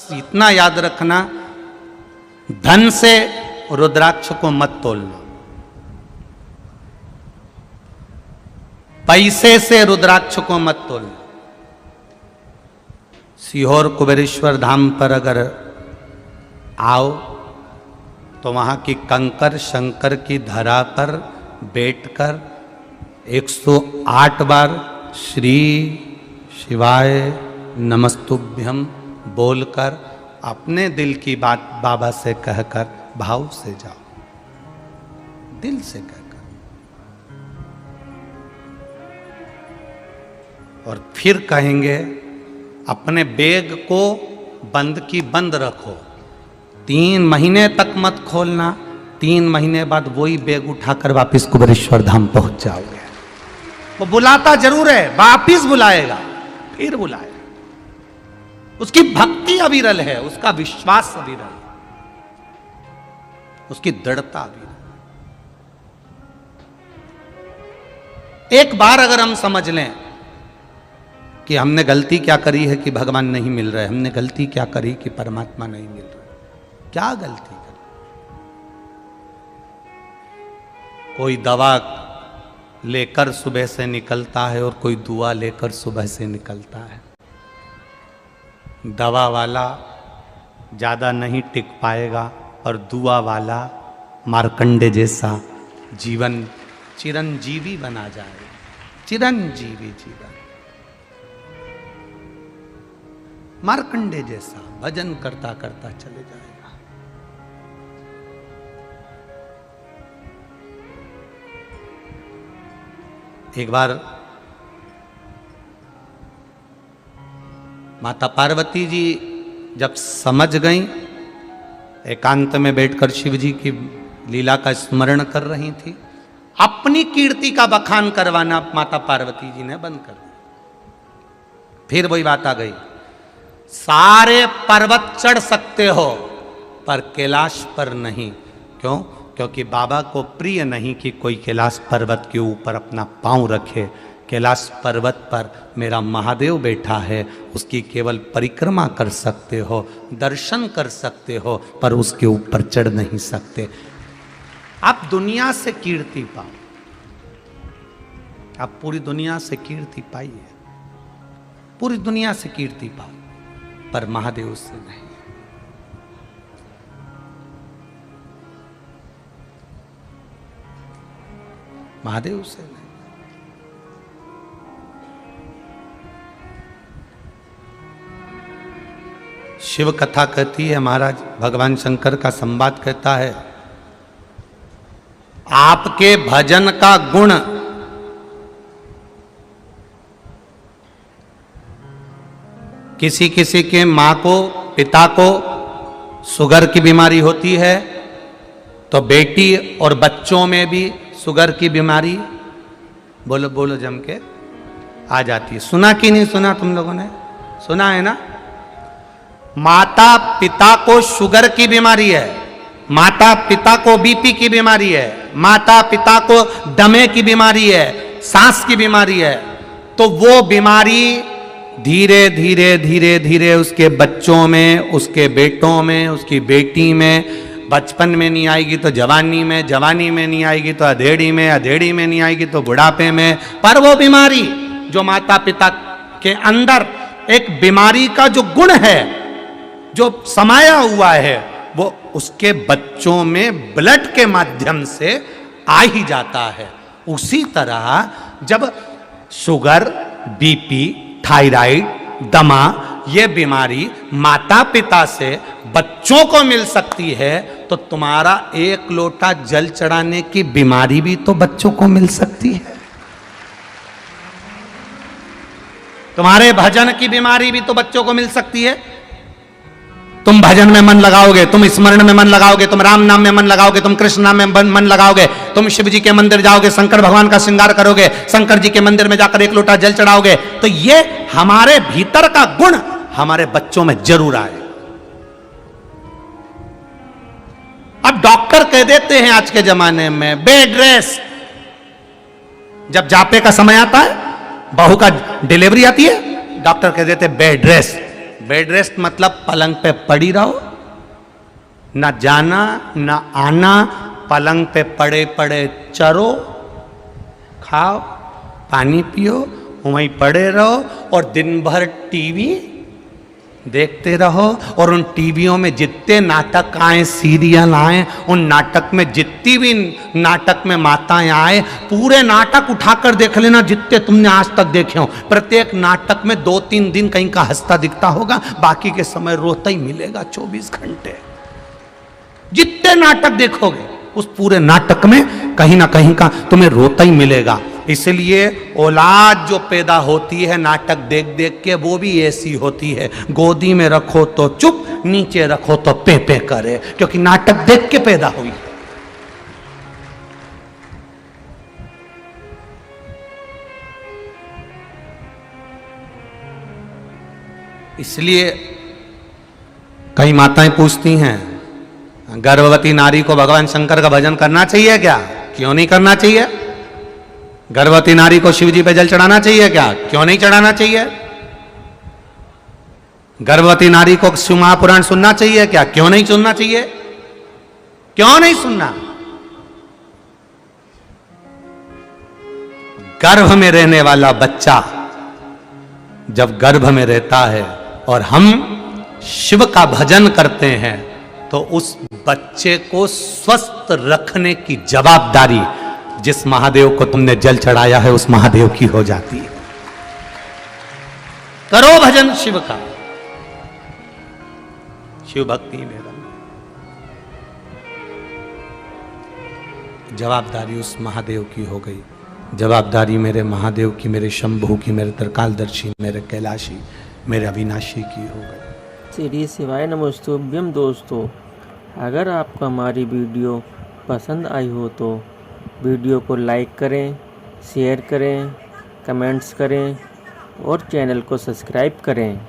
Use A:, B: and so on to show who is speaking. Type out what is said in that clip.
A: इतना याद रखना, धन से रुद्राक्ष को मत तोलना, पैसे से रुद्राक्ष को मत तोलना। सीहोर कुबेरेश्वर धाम पर अगर आओ तो वहां की कंकर शंकर की धरा पर बैठकर 108 बार श्री शिवाय नमस्तुभ्यम बोलकर अपने दिल की बात बाबा से कहकर भाव से जाओ, दिल से कहकर, और फिर कहेंगे अपने बैग को बंद की बंद रखो, 3 महीने तक मत खोलना, 3 महीने बाद वही बैग उठाकर वापिस कुबेरेश्वर धाम पहुंच जाओगे। वो बुलाता जरूर है, वापिस बुलाएगा, फिर बुलाएगा। उसकी भक्ति अविरल है, उसका विश्वास अविरल है, उसकी दृढ़ता अविरल। एक बार अगर हम समझ लें कि हमने गलती क्या करी है कि भगवान नहीं मिल रहे, हमने गलती क्या करी कि परमात्मा नहीं मिल रहे, क्या गलती करी? कोई दवा लेकर सुबह से निकलता है और कोई दुआ लेकर सुबह से निकलता है। दवा वाला ज़्यादा नहीं टिक पाएगा और दुआ वाला मार्कंडे जैसा जीवन चिरंजीवी बना जाएगा, चिरंजीवी जीवन, मार्कंडे जैसा भजन करता करता चले जाएगा। एक बार माता पार्वती जी जब समझ गईं, एकांत में बैठकर शिव जी की लीला का स्मरण कर रही थी, अपनी कीर्ति का बखान करवाना माता पार्वती जी ने बंद कर दिया। फिर वही बात आ गई, सारे पर्वत चढ़ सकते हो पर कैलाश पर नहीं। क्यों? क्योंकि बाबा को प्रिय नहीं कि कोई कैलाश पर्वत के ऊपर अपना पांव रखे। कैलाश पर्वत पर मेरा महादेव बैठा है, उसकी केवल परिक्रमा कर सकते हो, दर्शन कर सकते हो, पर उसके ऊपर चढ़ नहीं सकते। आप दुनिया से कीर्ति पाओ, आप पूरी दुनिया से कीर्ति पाइए, पूरी दुनिया से कीर्ति पाओ, पर महादेव से नहीं। महादेव से नहीं। शिव कथा कहती है, महाराज भगवान शंकर का संवाद कहता है, आपके भजन का गुण किसी किसी के मां को, पिता को शुगर की बीमारी होती है तो बेटी और बच्चों में भी शुगर की बीमारी बोलो बोलो जम के आ जाती है। सुना कि नहीं सुना? तुम लोगों ने सुना है ना? माता पिता को शुगर की बीमारी है, माता पिता को बीपी की बीमारी है, माता पिता को दमे की बीमारी है, सांस की बीमारी है, तो वो बीमारी धीरे धीरे धीरे धीरे उसके बच्चों में, उसके बेटों में, उसकी बेटी में, बचपन में नहीं आएगी तो जवानी में, जवानी में नहीं आएगी तो अधेड़ी में, अधेड़ी में नहीं आएगी तो बुढ़ापे में। पर वो बीमारी जो माता पिता के अंदर एक बीमारी का जो गुण है, जो समाया हुआ है, वो उसके बच्चों में ब्लड के माध्यम से आ ही जाता है। उसी तरह जब शुगर, बीपी, थायराइड, दमा, ये बीमारी माता पिता से बच्चों को मिल सकती है, तो तुम्हारा 1 लोटा जल चढ़ाने की बीमारी भी तो बच्चों को मिल सकती है। तुम्हारे भजन की बीमारी भी तो बच्चों को मिल सकती है। तुम भजन में मन लगाओगे, तुम स्मरण में मन लगाओगे, तुम राम नाम में मन लगाओगे, तुम कृष्ण नाम में मन लगाओगे, तुम शिव जी के मंदिर जाओगे, शंकर भगवान का श्रृंगार करोगे, शंकर जी के मंदिर में जाकर 1 लोटा जल चढ़ाओगे, तो ये हमारे भीतर का गुण हमारे बच्चों में जरूर आए। अब डॉक्टर कह देते हैं आज के जमाने में बेड रेस्ट, जब जापे का समय आता है, बहू का डिलीवरी आती है, डॉक्टर कह देते बेड रेस्ट, बेड रेस्ट मतलब पलंग पे पड़ी रहो, ना जाना ना आना, पलंग पे पड़े पड़े चरो, खाओ, पानी पियो, वहीं पड़े रहो और दिन भर टीवी देखते रहो। और उन टीवियों में जितने नाटक आए, सीरियल आए, उन नाटक में जितनी भी नाटक में माताएं आए, पूरे नाटक उठाकर देख लेना जितने तुमने आज तक देखे हो। प्रत्येक नाटक में 2-3 दिन कहीं का हंसता दिखता होगा, बाकी के समय रोता ही मिलेगा 24 घंटे। जितने नाटक देखोगे उस पूरे नाटक में कहीं ना कहीं का तुम्हें रोता ही मिलेगा। इसलिए औलाद जो पैदा होती है नाटक देख देख के, वो भी ऐसी होती है, गोदी में रखो तो चुप, नीचे रखो तो पे पे करे, क्योंकि नाटक देख के पैदा हुई। इसलिए कई माताएं पूछती हैं, गर्भवती नारी को भगवान शंकर का भजन करना चाहिए क्या? क्यों नहीं करना चाहिए? गर्भवती नारी को शिव जी पे जल चढ़ाना चाहिए क्या? क्यों नहीं चढ़ाना चाहिए? गर्भवती नारी को शिव महापुराण सुनना चाहिए क्या? क्यों नहीं सुनना चाहिए? क्यों नहीं सुनना? गर्भ में रहने वाला बच्चा जब गर्भ में रहता है और हम शिव का भजन करते हैं, तो उस बच्चे को स्वस्थ रखने की जवाबदारी जिस महादेव को तुमने जल चढ़ाया है उस महादेव की हो जाती है। करो भजन शिव का, शिव भक्ति में जवाबदारी उस महादेव की हो गई। जवाबदारी मेरे महादेव की, मेरे शंभू की, मेरे त्रिकालदर्शी, मेरे कैलाशी, मेरे अविनाशी की हो गई।
B: श्री शिवाय नमस्तुभ्यम। दोस्तों, अगर आपको हमारी वीडियो पसंद आई हो तो वीडियो को लाइक करें, शेयर करें, कमेंट्स करें और चैनल को सब्सक्राइब करें।